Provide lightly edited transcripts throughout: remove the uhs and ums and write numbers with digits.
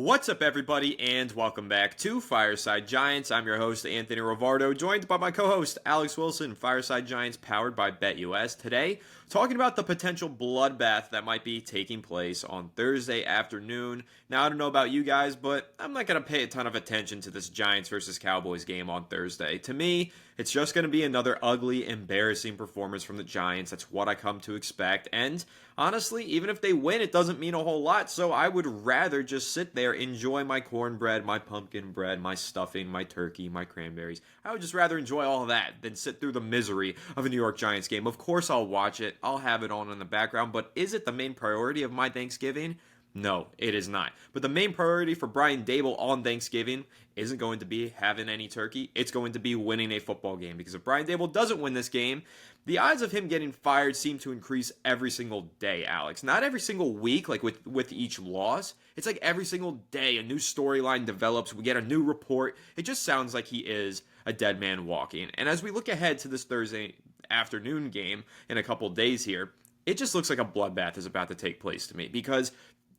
What's up, everybody, and welcome back to Fireside Giants. I'm your host, Anthony Rivardo, joined by my co-host, Alex Wilson, Fireside Giants, powered by BetUS. Today, talking about the potential bloodbath that might be taking place on Thursday afternoon. Now, I don't know about you guys, but I'm not going to pay a ton of attention to this Giants versus Cowboys game on Thursday. To me, it's just going to be another ugly, embarrassing performance from the Giants. That's what I come to expect, and honestly, even if they win, it doesn't mean a whole lot, so I would rather just sit there, enjoy my cornbread, my pumpkin bread, my stuffing, my turkey, my cranberries. I would just rather enjoy all of that than sit through the misery of a New York Giants game. Of course I'll watch it, I'll have it on in the background, but is it the main priority of my Thanksgiving? No, it is not. But the main priority for Brian Daboll on Thanksgiving isn't going to be having any turkey. It's going to be winning a football game. Because if Brian Daboll doesn't win this game, the odds of him getting fired seem to increase every single day, Alex. Not every single week, like with each loss. It's like every single day a new storyline develops. We get a new report. It just sounds like he is a dead man walking. And as we look ahead to this Thursday afternoon game in a couple days here, it just looks like a bloodbath is about to take place to me. Because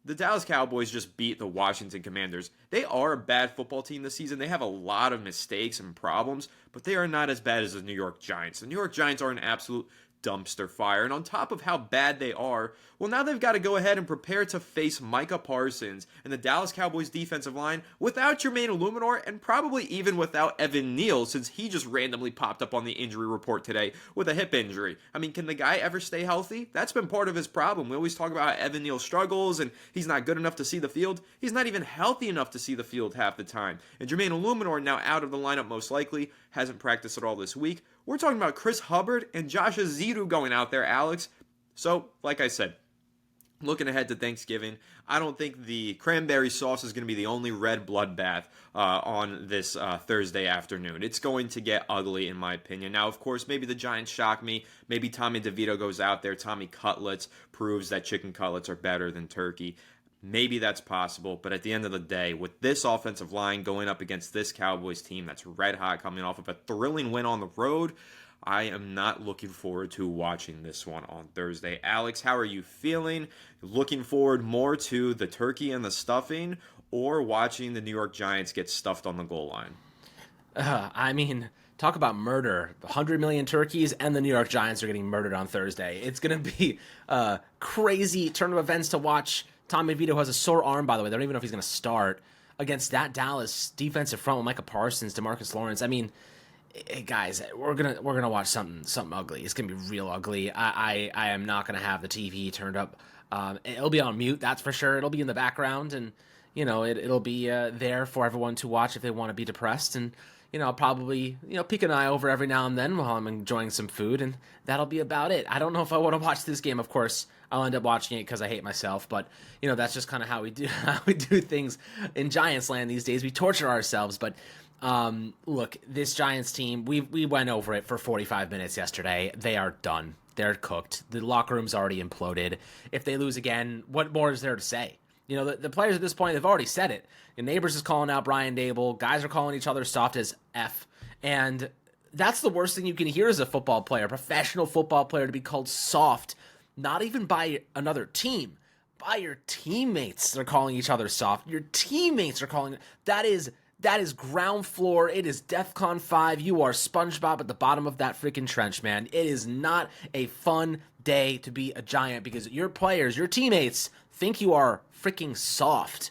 the Dallas Cowboys just beat the Washington Commanders. They are a bad football team this season. They have a lot of mistakes and problems, but they are not as bad as the New York Giants. The New York Giants are an absolute dumpster fire. And on top of how bad they are, well, now they've got to go ahead and prepare to face Micah Parsons and the Dallas Cowboys defensive line without Jermaine Illuminor and probably even without Evan Neal, since he just randomly popped up on the injury report today with a hip injury. I mean, can the guy ever stay healthy? That's been part of his problem. We always talk about how Evan Neal struggles and he's not good enough to see the field. He's not even healthy enough to see the field half the time. And Jermaine Illuminor, now out of the lineup most likely, hasn't practiced at all this week. We're talking about Chris Hubbard and Josh Azidu going out there, Alex. So, like I said, looking ahead to Thanksgiving, I don't think the cranberry sauce is going to be the only red bloodbath on this Thursday afternoon. It's going to get ugly, in my opinion. Now, of course, maybe the Giants shock me. Maybe Tommy DeVito goes out there. Tommy Cutlets proves that chicken cutlets are better than turkey. Maybe that's possible, but at the end of the day, with this offensive line going up against this Cowboys team that's red hot coming off of a thrilling win on the road, I am not looking forward to watching this one on Thursday. Alex, how are you feeling? Looking forward more to the turkey and the stuffing or watching the New York Giants get stuffed on the goal line? Talk about murder. 100 million turkeys and the New York Giants are getting murdered on Thursday. It's going to be a crazy turn of events to watch. Tommy DeVito has a sore arm, by the way. They don't even know if he's going to start against that Dallas defensive front with Micah Parsons, DeMarcus Lawrence. I mean, hey guys, we're gonna watch something ugly. It's gonna be real ugly. I am not gonna have the TV turned up. It'll be on mute, that's for sure. It'll be in the background, and it'll be there for everyone to watch if they want to be depressed. And I'll probably peek an eye over every now and then while I'm enjoying some food, and that'll be about it. I don't know if I want to watch this game. Of course, I'll end up watching it because I hate myself, but that's just kind of how we do things in Giants land these days. We torture ourselves, but look, this Giants team, we went over it for 45 minutes yesterday. They are done. They're cooked. The locker room's already imploded. If they lose again, what more is there to say? The players at this point, they've already said it. The Neighbors is calling out Brian Daboll. Guys are calling each other soft as F. And that's the worst thing you can hear as a football player, a professional football player, to be called soft, not even by another team, by your teammates. They're calling each other soft. Your teammates are calling it. That is ground floor. It is DEFCON 5. You are SpongeBob at the bottom of that freaking trench, man. It is not a fun day to be a Giant because your players, your teammates, think you are freaking soft.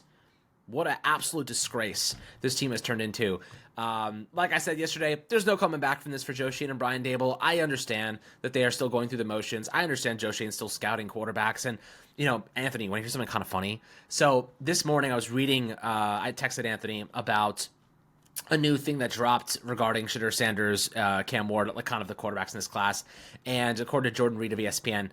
What an absolute disgrace this team has turned into. Like I said yesterday, there's no coming back from this for Joe Schoen and Brian Daboll. I understand that they are still going through the motions. I understand Joe Schoen's still scouting quarterbacks. And, Anthony, you want to hear something kind of funny? So this morning I was reading, I texted Anthony about a new thing that dropped regarding Shedeur Sanders, Cam Ward, like kind of the quarterbacks in this class. And according to Jordan Reed of ESPN,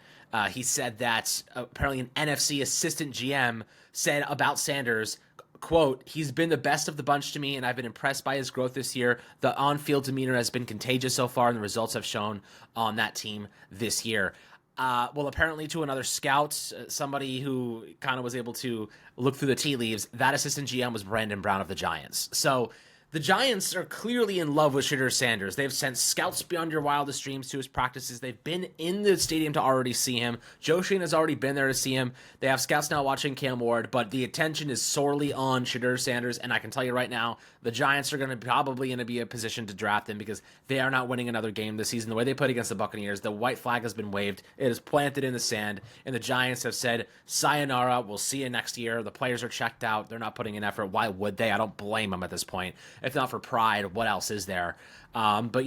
he said that apparently an NFC assistant GM said about Sanders, quote, "He's been the best of the bunch to me, and I've been impressed by his growth this year. The on-field demeanor has been contagious so far, and the results have shown on that team this year." Well, apparently to another scout, somebody who kind of was able to look through the tea leaves, that assistant GM was Brandon Brown of the Giants. So The Giants are clearly in love with Shedeur Sanders. They've sent scouts beyond your wildest dreams to his practices. They've been in the stadium to already see him. Joe Shane has already been there to see him. They have scouts now watching Cam Ward, but the attention is sorely on Shedeur Sanders, and I can tell you right now, the Giants are probably going to be in a position to draft him because they are not winning another game this season. The way they played against the Buccaneers, the white flag has been waved. It is planted in the sand, and the Giants have said, sayonara, we'll see you next year. The players are checked out. They're not putting in effort. Why would they? I don't blame them at this point. If not for pride, what else is there? But,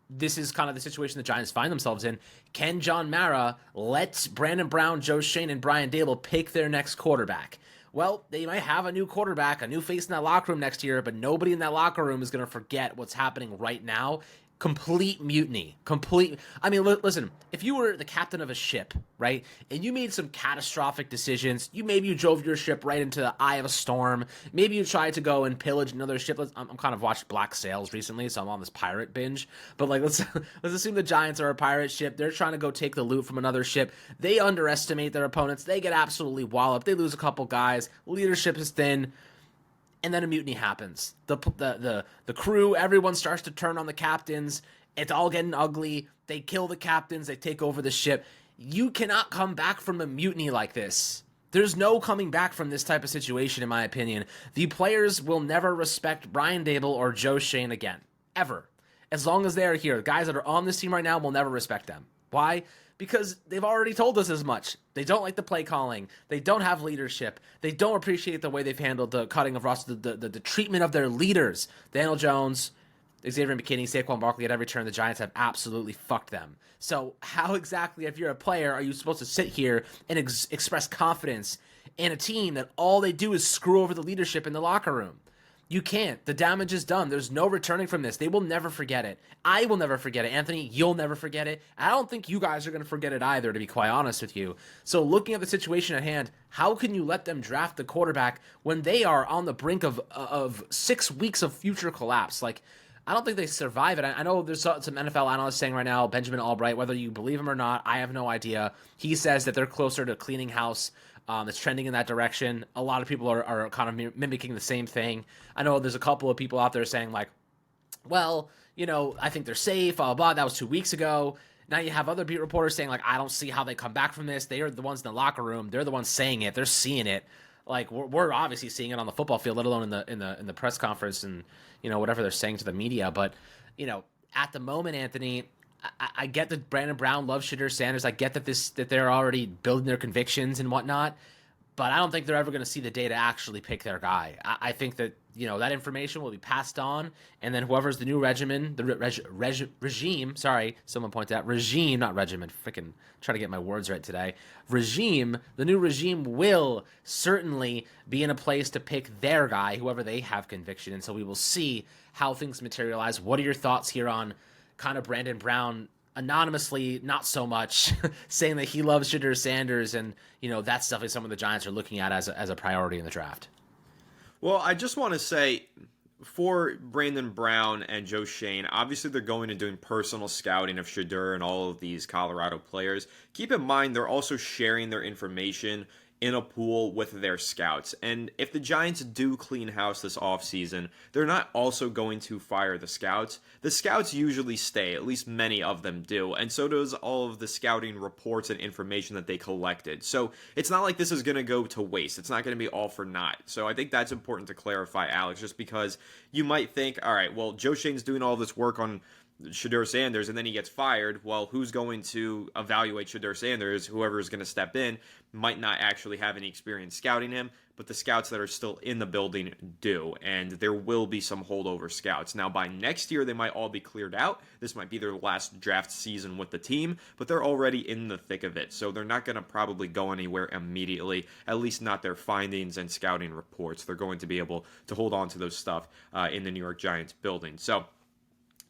this is kind of the situation the Giants find themselves in. Can John Mara let Brandon Brown, Joe Shane, and Brian Dable pick their next quarterback? Well, they might have a new quarterback, a new face in that locker room next year, but nobody in that locker room is going to forget what's happening right now. Complete mutiny. Listen, if you were the captain of a ship, right, and you made some catastrophic decisions, maybe you drove your ship right into the eye of a storm, maybe you tried to go and pillage another ship. I'm kind of watched Black Sails recently, so I'm on this pirate binge, but let's assume the Giants are a pirate ship. They're trying to go take the loot from another ship. They underestimate their opponents. They get absolutely walloped. They lose a couple guys. Leadership is thin. And then a mutiny happens. The crew, everyone starts to turn on the captains. It's all getting ugly. They kill the captains. They take over the ship. You cannot come back from a mutiny like this. There's no coming back from this type of situation, in my opinion. The players will never respect Brian Dable or Joe Shane again. Ever. As long as they are here. The guys that are on this team right now will never respect them. Why? Because they've already told us as much. They don't like the play calling. They don't have leadership. They don't appreciate the way they've handled the cutting of roster, the treatment of their leaders. Daniel Jones, Xavier McKinney, Saquon Barkley, at every turn, the Giants have absolutely fucked them. So how exactly, if you're a player, are you supposed to sit here and express confidence in a team that all they do is screw over the leadership in the locker room? You can't. The damage is done. There's no returning from this. They will never forget it. I will never forget it. Anthony, you'll never forget it. I don't think you guys are going to forget it either, to be quite honest with you. So looking at the situation at hand, how can you let them draft the quarterback when they are on the brink of 6 weeks of future collapse? I don't think they survive it. I know there's some NFL analysts saying right now, Benjamin Albright, whether you believe him or not, I have no idea. He says that they're closer to cleaning house. It's trending in that direction. A lot of people are kind of mimicking the same thing. I know there's a couple of people out there saying I think they're safe, blah, blah, blah. That was 2 weeks ago. Now you have other beat reporters saying, I don't see how they come back from this. They are the ones in the locker room. They're the ones saying it. They're seeing it. We're obviously seeing it on the football field, let alone in the press conference and, whatever they're saying to the media. But, at the moment, Anthony, I get that Brandon Brown loves Shedeur Sanders. I get that they're already building their convictions and whatnot, but I don't think they're ever going to see the day to actually pick their guy. I think that that information will be passed on, and then whoever's the new regime. Sorry, someone pointed out regime, not regimen. Freaking try to get my words right today. Regime. The new regime will certainly be in a place to pick their guy, whoever they have conviction, and so we will see how things materialize. What are your thoughts here on kind of Brandon Brown anonymously, not so much, saying that he loves Shedeur Sanders, and that's definitely something the Giants are looking at as a priority in the draft? Well, I just want to say, for Brandon Brown and Joe Shane, obviously they're going and doing personal scouting of Shedeur and all of these Colorado players. Keep in mind, they're also sharing their information in a pool with their scouts. And if the Giants do clean house this offseason, they're not also going to fire the scouts. The scouts usually stay, at least many of them do, and so does all of the scouting reports and information that they collected. So it's not like this is going to go to waste. It's not going to be all for naught. So I think that's important to clarify, Alex, just because you might think, all right, well, Joe Shane's doing all this work on Shedeur Sanders, and then he gets fired. Well, who's going to evaluate Shedeur Sanders? Whoever is going to step in might not actually have any experience scouting him, but the scouts that are still in the building do, and there will be some holdover scouts. Now, by next year, they might all be cleared out. This might be their last draft season with the team, but they're already in the thick of it, so they're not going to probably go anywhere immediately, at least not their findings and scouting reports. They're going to be able to hold on to those stuff in the New York Giants building. So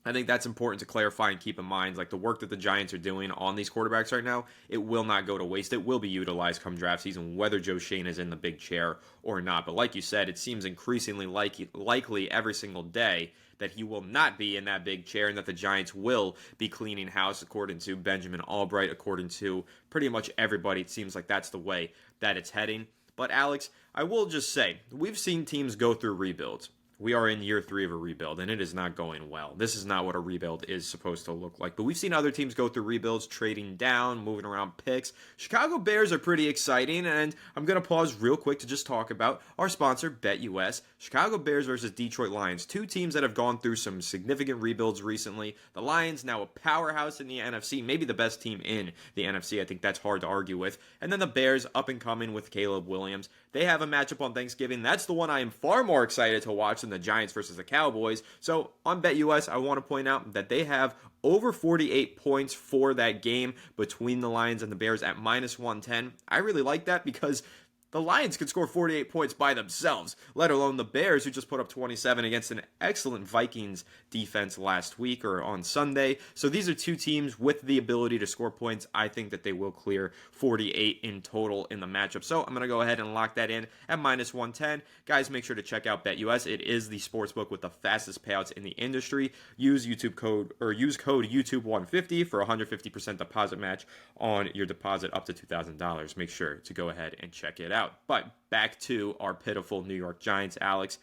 I think that's important to clarify and keep in mind. The work that the Giants are doing on these quarterbacks right now, it will not go to waste. It will be utilized come draft season, whether Joe Shane is in the big chair or not. But like you said, it seems increasingly likely every single day that he will not be in that big chair and that the Giants will be cleaning house, according to Benjamin Albright, according to pretty much everybody. It seems like that's the way that it's heading. But Alex, I will just say, we've seen teams go through rebuilds. we are in year 3 of a rebuild, and it is not going well. This is not what a rebuild is supposed to look like. But we've seen other teams go through rebuilds, trading down, moving around picks. Chicago Bears are pretty exciting, and I'm going to pause real quick to just talk about our sponsor, BetUS. Chicago Bears versus Detroit Lions, two teams that have gone through some significant rebuilds recently. The Lions now a powerhouse in the NFC, maybe the best team in the NFC. I think that's hard to argue with. And then the Bears up and coming with Caleb Williams. They have a matchup on Thanksgiving. That's the one I am far more excited to watch than the Giants versus the Cowboys. So on BetUS, I want to point out that they have over 48 points for that game between the Lions and the Bears at minus 110. I really like that because the Lions could score 48 points by themselves, let alone the Bears, who just put up 27 against an excellent Vikings defense last week or on Sunday. So these are two teams with the ability to score points. I think that they will clear 48 in total in the matchup. So I'm going to go ahead and lock that in at minus 110. Guys, make sure to check out BetUS. It is the sportsbook with the fastest payouts in the industry. Use code YouTube150 for a 150% deposit match on your deposit up to $2,000. Make sure to go ahead and check it out. But back to our pitiful New York Giants, Alex.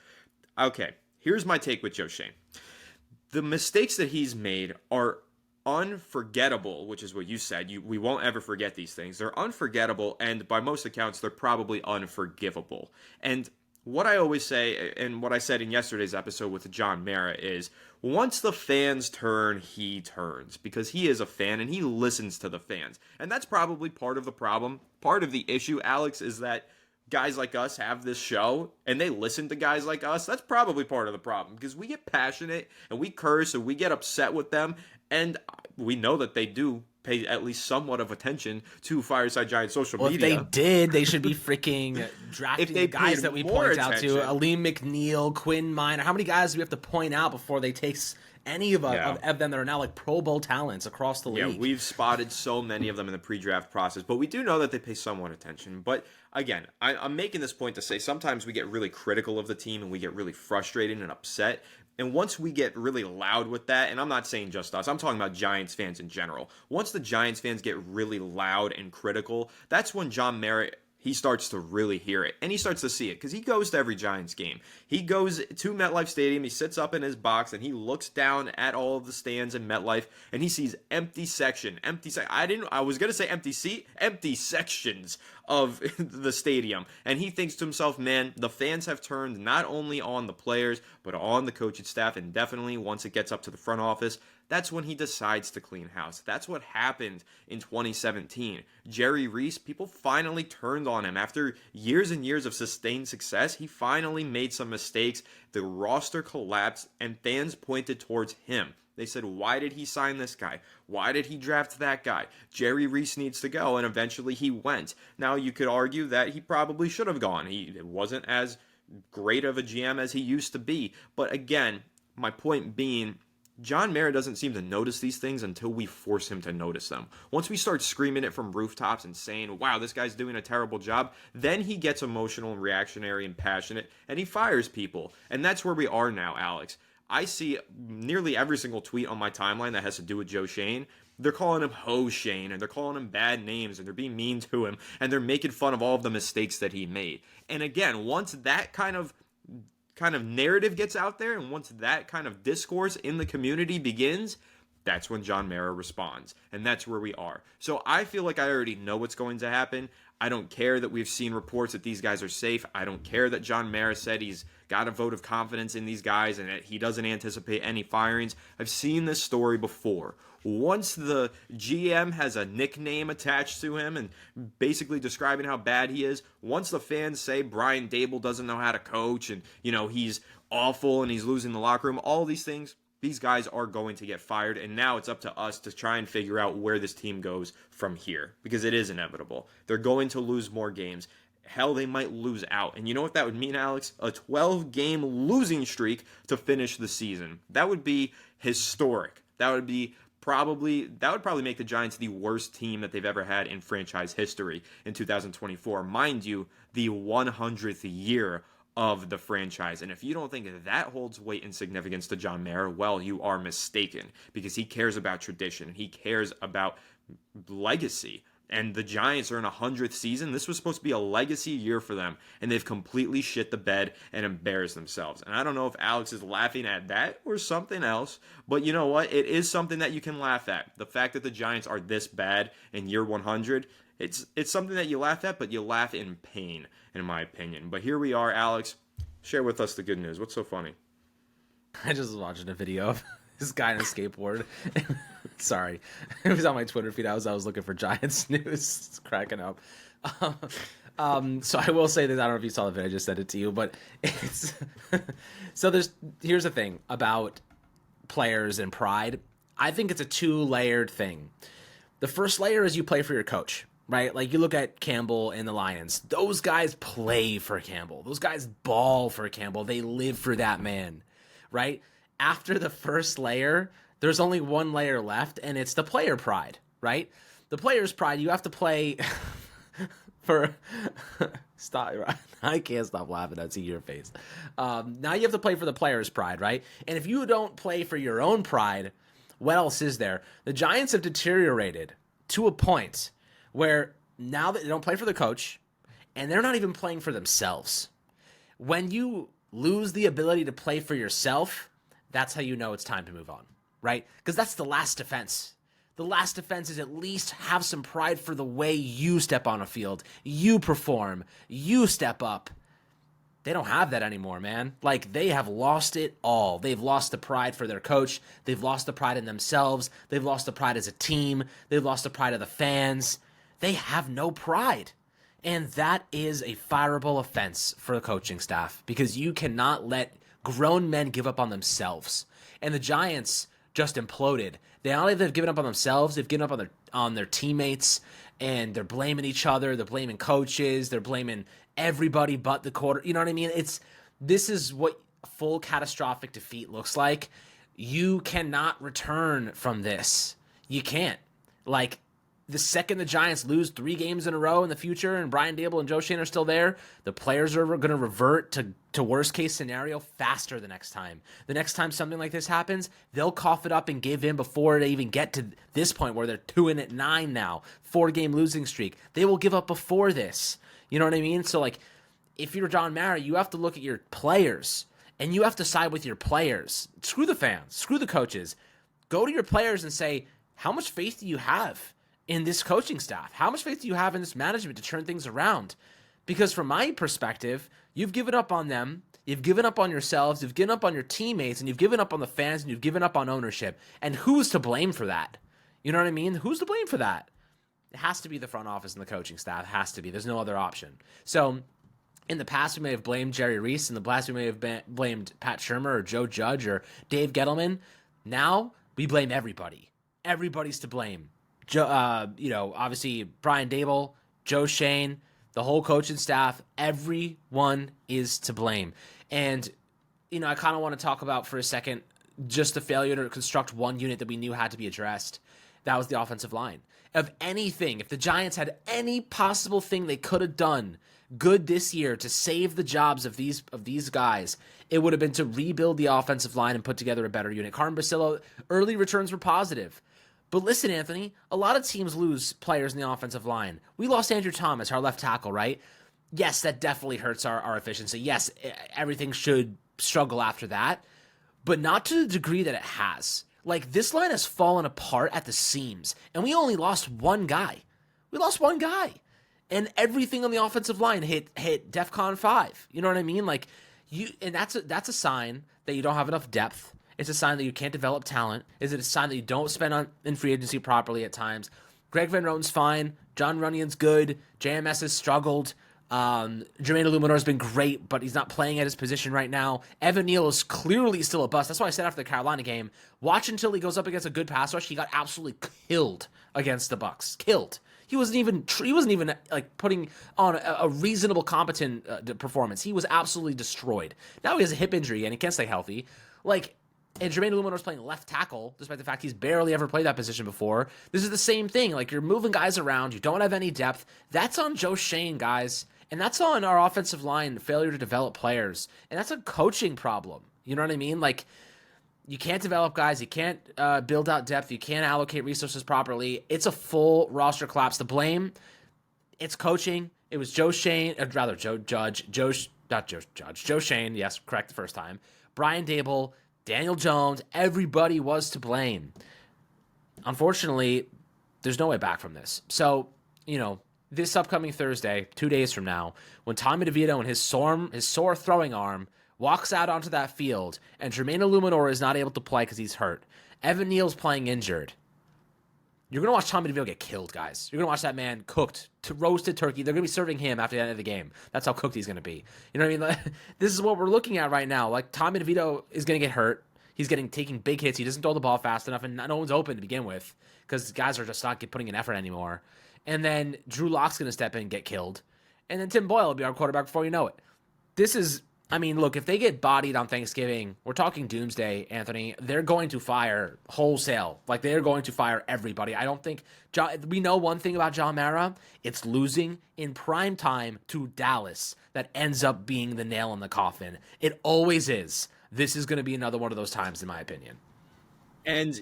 Okay, here's my take with Joe Schoen. The mistakes that he's made are unforgettable, which is what you said. We won't ever forget these things. They're unforgettable, and by most accounts, they're probably unforgivable. And what I always say, and what I said in yesterday's episode with John Mara, is once the fans turn, he turns, because he is a fan and he listens to the fans. And that's probably part of the problem. Part of the issue, Alex, is that guys like us have this show and they listen to guys like us. That's probably part of the problem, because we get passionate and we curse and we get upset with them, and we know that they do pay at least somewhat of attention to Fireside Giants social media. If they did, they should be freaking drafting the guys that we point out to. Aleem McNeil, Quinn Minor. How many guys do we have to point out before they take any of them that are now like Pro Bowl talents across the league? Yeah, we've spotted so many of them in the pre-draft process, but we do know that they pay somewhat attention. But again, I'm making this point to say sometimes we get really critical of the team and we get really frustrated and upset. And once we get really loud with that, and I'm not saying just us, I'm talking about Giants fans in general. Once the Giants fans get really loud and critical, that's when John Merritt, he starts to really hear it, and he starts to see it, because he goes to every Giants game. He goes to MetLife Stadium, he sits up in his box, and he looks down at all of the stands in MetLife, and he sees empty section. I was going to say empty seat, empty sections of the stadium. And he thinks to himself, man, the fans have turned not only on the players, but on the coaching staff, and definitely once it gets up to the front office, that's when he decides to clean house. That's what happened in 2017. Jerry Reese, people finally turned on him. After years and years of sustained success, he finally made some mistakes. The roster collapsed, and fans pointed towards him. They said, why did he sign this guy? Why did he draft that guy? Jerry Reese needs to go, and eventually he went. Now, you could argue that he probably should have gone. He wasn't as great of a GM as he used to be. But again, my point being, John Mara doesn't seem to notice these things until we force him to notice them. Once we start screaming it from rooftops and saying, wow, this guy's doing a terrible job, then he gets emotional and reactionary and passionate, and he fires people. And that's where we are now, Alex. I see nearly every single tweet on my timeline that has to do with Joe Schoen. They're calling him Ho Shane, and they're calling him bad names, and they're being mean to him, and they're making fun of all of the mistakes that he made. And again, once that kind of narrative gets out there, and once that kind of discourse in the community begins, that's when John Mara responds. And that's where we are. So I feel like I already know what's going to happen. I don't care that we've seen reports that these guys are safe. I don't care that John Mara said he's got a vote of confidence in these guys and that he doesn't anticipate any firings. I've seen this story before. Once the GM has a nickname attached to him and basically describing how bad he is, once the fans say Brian Dable doesn't know how to coach and, he's awful and he's losing the locker room, all these things, these guys are going to get fired, and now it's up to us to try and figure out where this team goes from here, because it is inevitable. They're going to lose more games. Hell, they might lose out. And you know what that would mean, Alex? A 12-game losing streak to finish the season. That would be historic. That would probably make the Giants the worst team that they've ever had in franchise history in 2024. Mind you, the 100th year of the franchise. And if you don't think that holds weight and significance to John Mara, well, you are mistaken, because he cares about tradition. He cares about legacy. And the Giants are in a 100th season. This was supposed to be a legacy year for them, and they've completely shit the bed and embarrassed themselves. And I don't know if Alex is laughing at that or something else, but you know what? It is something that you can laugh at. The fact that the Giants are this bad in year 100, it's something that you laugh at, but you laugh in pain, in my opinion. But here we are, Alex. Share with us the good news. What's so funny? I just was watching a video of this guy on a skateboard. Sorry, it was on my Twitter feed. I was looking for Giants news. It's cracking up. So I will say that I don't know if you saw the video. I just sent it to you, but it's so here's the thing about players and pride. I think it's a 2-layered thing. The first layer is you play for your coach, right? Like you look at Campbell and the Lions. Those guys play for Campbell. Those guys ball for Campbell. They live for that man, right? After the first layer, there's only one layer left, and it's the player pride, right? The player's pride, you have to play for... Stop. I can't stop laughing. I see your face. Now you have to play for the player's pride, right? And if you don't play for your own pride, what else is there? The Giants have deteriorated to a point where now that they don't play for the coach, and they're not even playing for themselves. When you lose the ability to play for yourself, that's how you know it's time to move on, right? Because that's the last defense. The last defense is at least have some pride for the way you step on a field, you perform, you step up. They don't have that anymore, man. Like, they have lost it all. They've lost the pride for their coach. They've lost the pride in themselves. They've lost the pride as a team. They've lost the pride of the fans. They have no pride. And that is a fireable offense for the coaching staff because you cannot let grown men give up on themselves. And the Giants just imploded. They not only have given up on themselves, they've given up on their teammates, and they're blaming each other. They're blaming coaches. They're blaming everybody but the quarter. You know what I mean? This is what full catastrophic defeat looks like. You cannot return from this. You can't. Like, the second the Giants lose 3 games in a row in the future and Brian Daboll and Joe Schoen are still there, the players are going to revert to worst case scenario faster the next time. The next time something like this happens, they'll cough it up and give in before they even get to this point where they're 2-9 now, 4-game losing streak. They will give up before this. You know what I mean? So, like, if you're John Mara, you have to look at your players and you have to side with your players. Screw the fans. Screw the coaches. Go to your players and say, how much faith do you have in this coaching staff? How much faith do you have in this management to turn things around? Because from my perspective, you've given up on them, you've given up on yourselves, you've given up on your teammates, and you've given up on the fans, and you've given up on ownership. And who's to blame for that? You know what I mean? Who's to blame for that? It has to be the front office and the coaching staff. It has to be. There's no other option. So in the past, we may have blamed Jerry Reese. In the past, we may have blamed Pat Shurmur or Joe Judge or Dave Gettleman. Now we blame everybody. Everybody's to blame. Obviously Brian Daboll, Joe Schoen, the whole coaching staff, everyone is to blame. And, I kind of want to talk about for a second just the failure to construct one unit that we knew had to be addressed. That was the offensive line. Of anything, if the Giants had any possible thing they could have done good this year to save the jobs of these guys, it would have been to rebuild the offensive line and put together a better unit. Carmen Basillo, early returns were positive. But listen, Anthony, a lot of teams lose players in the offensive line. We lost Andrew Thomas, our left tackle, right? Yes, that definitely hurts our efficiency. Yes, everything should struggle after that, but not to the degree that it has. Like, this line has fallen apart at the seams, and we only lost one guy. We lost one guy. And everything on the offensive line hit DEFCON 5. You know what I mean? Like, that's a sign that you don't have enough depth. It's a sign that you can't develop talent. Is it a sign that you don't spend in free agency properly at times? Greg Van Roten's fine. John Runnion's good. JMS has struggled. Jermaine Illuminator's been great, but he's not playing at his position right now. Evan Neal is clearly still a bust. That's why I said after the Carolina game, watch until he goes up against a good pass rush. He got absolutely killed against the Bucs. Killed. He wasn't even like putting on a reasonable, competent performance. He was absolutely destroyed. Now he has a hip injury and he can't stay healthy. And Jermaine Illuminator's playing left tackle, despite the fact he's barely ever played that position before. This is the same thing. Like, you're moving guys around. You don't have any depth. That's on Joe Schoen, guys. And that's on our offensive line failure to develop players. And that's a coaching problem. You know what I mean? Like, You can't develop guys. You can't build out depth. You can't allocate resources properly. It's a full roster collapse. The blame, it's coaching. It was Joe Shane, rather Joe Judge, not Joe Judge, Joe Shane. Yes, correct the first time. Brian Dable, Daniel Jones. Everybody was to blame. Unfortunately, there's no way back from this. So, this upcoming Thursday, 2 days from now, when Tommy DeVito and his sore throwing arm walks out onto that field, and Jermaine Illuminor is not able to play because he's hurt. Evan Neal's playing injured. You're going to watch Tommy DeVito get killed, guys. You're going to watch that man cooked to roasted turkey. They're going to be serving him after the end of the game. That's how cooked he's going to be. You know what I mean? Like, this is what we're looking at right now. Like, Tommy DeVito is going to get hurt. He's taking big hits. He doesn't throw the ball fast enough, and no one's open to begin with because guys are just not putting in effort anymore. And then Drew Lock's going to step in and get killed. And then Tim Boyle will be our quarterback before you know it. Look, if they get bodied on Thanksgiving, we're talking Doomsday, Anthony. They're going to fire wholesale. Like, they're going to fire everybody. I don't think we know one thing about John Mara. It's losing in prime time to Dallas that ends up being the nail in the coffin. It always is. This is going to be another one of those times, in my opinion. And,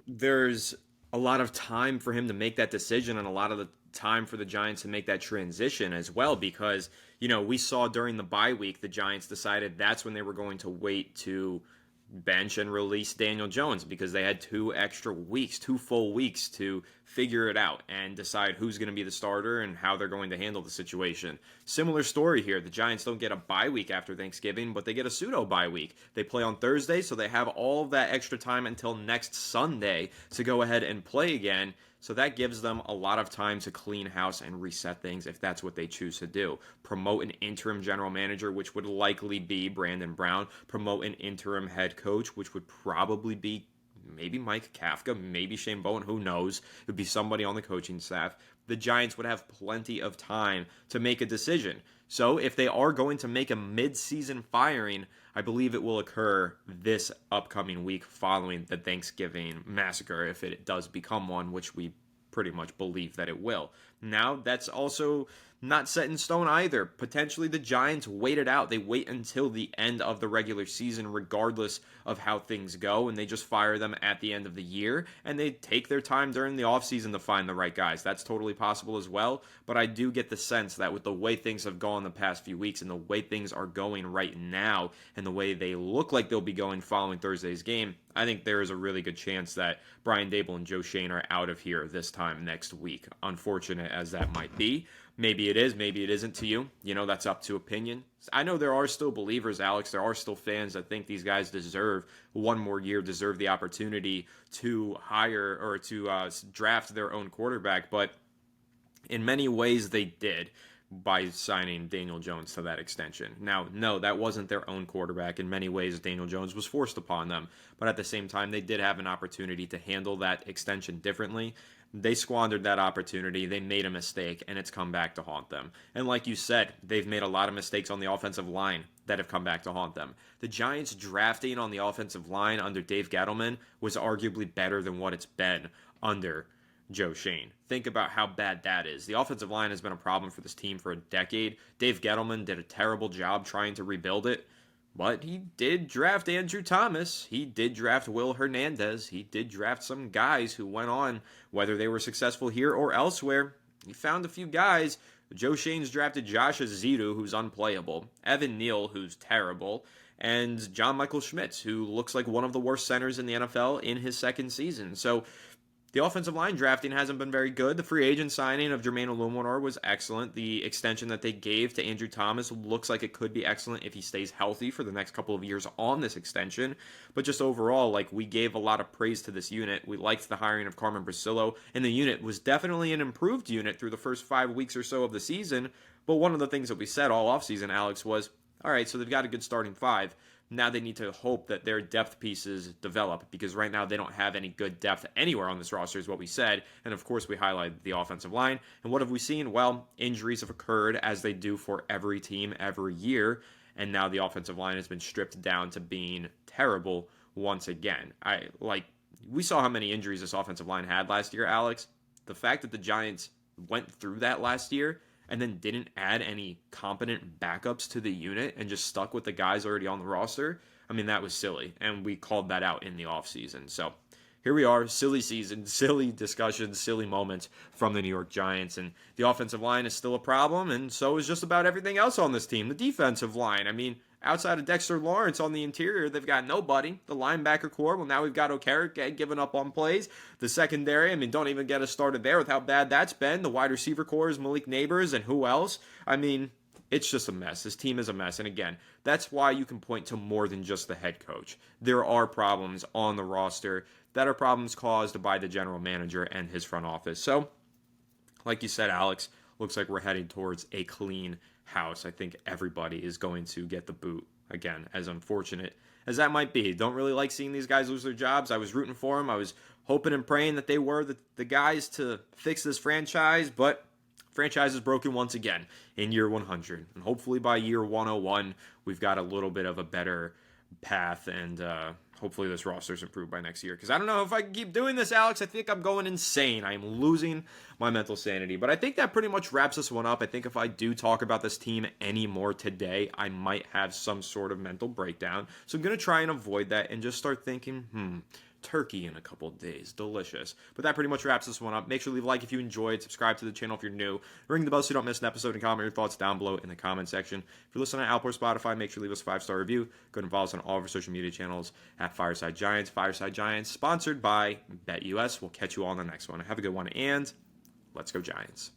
there's a lot of time for him to make that decision and a lot of the time for the Giants to make that transition as well because, we saw during the bye week, the Giants decided that's when they were going to wait to bench and release Daniel Jones because they had 2 full weeks to figure it out and decide who's going to be the starter and how they're going to handle the situation. Similar story here. The Giants don't get a bye week after Thanksgiving, but they get a pseudo bye week. They play on Thursday, so they have all of that extra time until next Sunday to go ahead and play again. So that gives them a lot of time to clean house and reset things if that's what they choose to do. Promote an interim general manager, which would likely be Brandon Brown. Promote an interim head coach, which would probably be maybe Mike Kafka, maybe Shane Bowen, who knows. It would be somebody on the coaching staff. The Giants would have plenty of time to make a decision. So if they are going to make a mid-season firing, I believe it will occur this upcoming week following the Thanksgiving massacre, if it does become one, which we pretty much believe that it will. Now, that's also not set in stone either. Potentially the Giants wait it out. They wait until the end of the regular season regardless of how things go, and they just fire them at the end of the year, and they take their time during the offseason to find the right guys. That's totally possible as well, but I do get the sense that with the way things have gone the past few weeks and the way things are going right now and the way they look like they'll be going following Thursday's game, I think there is a really good chance that Brian Dable and Joe Shane are out of here this time next week. Unfortunate as that might be. Maybe it is, maybe it isn't to you. That's up to opinion. I know there are still believers, Alex. There are still fans that think these guys deserve one more year, deserve the opportunity to hire or to draft their own quarterback. But in many ways, they did by signing Daniel Jones to that extension. Now, no, that wasn't their own quarterback. In many ways, Daniel Jones was forced upon them. But at the same time, they did have an opportunity to handle that extension differently. They squandered that opportunity. They made a mistake, and it's come back to haunt them. And like you said, they've made a lot of mistakes on the offensive line that have come back to haunt them. The Giants drafting on the offensive line under Dave Gettleman was arguably better than what it's been under Joe Shane. Think about how bad that is. The offensive line has been a problem for this team for a decade. Dave Gettleman did a terrible job trying to rebuild it, but he did draft Andrew Thomas. He did draft Will Hernandez. He did draft some guys who went on, whether they were successful here or elsewhere. He found a few guys. Joe Shane's drafted Josh Azidu, who's unplayable, Evan Neal, who's terrible, and John Michael Schmitz, who looks like one of the worst centers in the NFL in his second season. So the offensive line drafting hasn't been very good. The free agent signing of Jermaine Illuminor was excellent. The extension that they gave to Andrew Thomas looks like it could be excellent if he stays healthy for the next couple of years on this extension. But just overall, we gave a lot of praise to this unit. We liked the hiring of Carmen Brasillo, and the unit was definitely an improved unit through the first 5 weeks or so of the season. But one of the things that we said all offseason, Alex, was, all right, so they've got a good starting 5. Now they need to hope that their depth pieces develop because right now they don't have any good depth anywhere on this roster is what we said. And of course we highlighted the offensive line. And what have we seen? Well, injuries have occurred as they do for every team every year. And now the offensive line has been stripped down to being terrible once again. We saw how many injuries this offensive line had last year, Alex. The fact that the Giants went through that last year and then didn't add any competent backups to the unit and just stuck with the guys already on the roster, I mean, that was silly. And we called that out in the offseason. So here we are, silly season, silly discussions, silly moments from the New York Giants. And the offensive line is still a problem, and so is just about everything else on this team. The defensive line, I mean, outside of Dexter Lawrence on the interior, they've got nobody. The linebacker core, well, now we've got Okereke giving up on plays. The secondary, I mean, don't even get us started there with how bad that's been. The wide receiver core is Malik Neighbors, and who else? I mean, it's just a mess. This team is a mess. And again, that's why you can point to more than just the head coach. There are problems on the roster that are problems caused by the general manager and his front office. So, like you said, Alex, looks like we're heading towards a clean house. I think everybody is going to get the boot. Again, as unfortunate as that might be. Don't really like seeing these guys lose their jobs. I was rooting for them. I was hoping and praying that they were the guys to fix this franchise, but franchise is broken once again in year 100. And hopefully by year 101, we've got a little bit of a better path, and hopefully this roster's improved by next year. Because I don't know if I can keep doing this, Alex. I think I'm going insane. I am losing my mental sanity. But I think that pretty much wraps this one up. I think if I do talk about this team anymore today, I might have some sort of mental breakdown. So I'm going to try and avoid that and just start thinking, turkey in a couple of days. Delicious. But that pretty much wraps this one up. Make sure to leave a like if you enjoyed. Subscribe to the channel if you're new. Ring the bell so you don't miss an episode, and comment your thoughts down below in the comment section. If you're listening on Apple or Spotify, make sure to leave us a 5-star review. Go ahead and follow us on all of our social media channels at Fireside Giants. Fireside Giants, sponsored by BetUS. We'll catch you all on the next one. Have a good one, and let's go Giants.